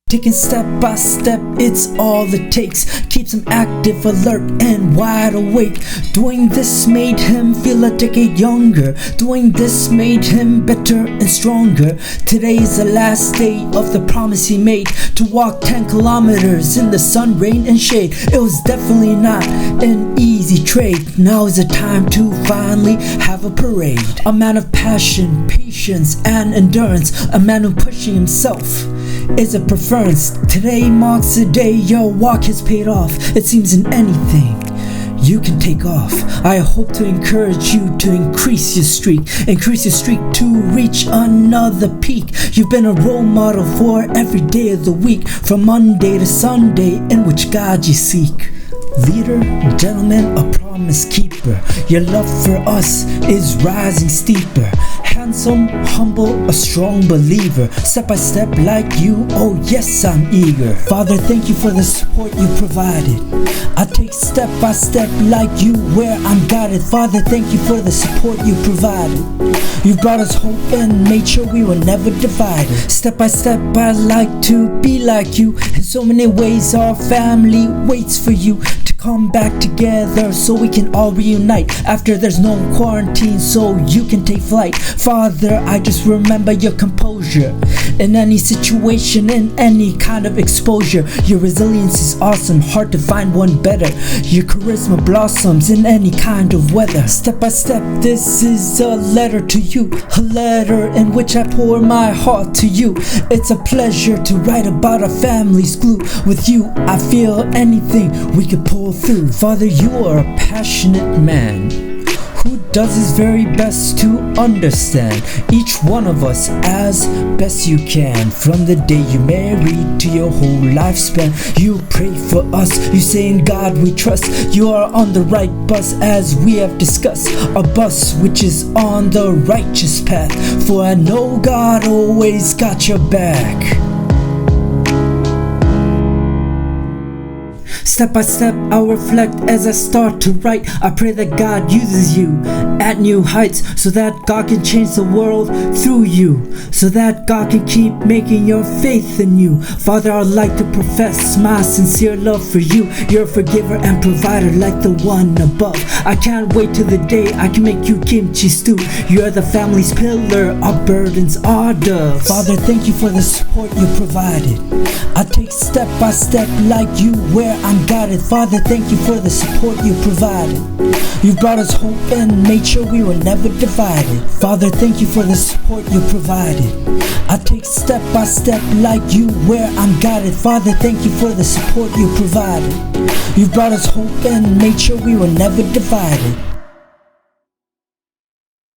Taking step by step, it's all it takes. Keeps him active, alert, and wide awake. Doing this made him feel a decade younger. Doing this made him better and stronger. Today is the last day of the promise he made, to walk 10 kilometers in the sun, rain, and shade. It was definitely not an easy trade. Now is the time to finally have a parade. A man of passion, patience, and endurance. A man who pushing himself is a preference. Today marks the day your walk has paid off. It seems in anything you can take off. I hope to encourage you to increase your streak to reach another peak. You've been a role model for every day of the week, from Monday to Sunday, in which God you seek. Leader, gentleman, a promise keeper. Your love for us is rising steeper. Handsome, humble, a strong believer. Step by step like you, oh yes, I'm eager. Father, thank you for the support you provided. I take step by step like you, where I'm guided. Father, thank you for the support you provided. You've brought us hope and made sure we were never divided. Step by step, I'd like to be like you. In so many ways, our family waits for you to come back together so we can all reunite after there's no quarantine, so you can take flight. Father, I just remember your composure in any situation, in any kind of exposure. Your resilience is awesome, hard to find one better. Your charisma blossoms in any kind of weather. Step by step, this is a letter to you, a letter in which I pour my heart to you. It's a pleasure to write about our family's glue. With you, I feel anything we could pull through. Father, you are a passionate man who does his very best to understand each one of us as best you can. From the day you married to your whole lifespan, you pray for us, you say in God we trust. You are on the right bus, as we have discussed, a bus which is on the righteous path, for I know God always got your back. Step by step, I'll reflect as I start to write. I pray that God uses you at new heights, so that God can change the world through you, so that God can keep making your faith in you. Father, I'd like to profess my sincere love for you. You're a forgiver and provider like the one above. I can't wait till the day I can make you kimchi stew. You're the family's pillar, our burdens are doves. Father, thank you for the support you provided. I take step by step like you, where I'm guided. Father, thank you for the support you provided. You've brought us hope and made sure we were never divided. Father, thank you for the support you provided. I take step by step like you, where I'm guided. Father, thank you for the support you provided. You've brought us hope and made sure we were never divided.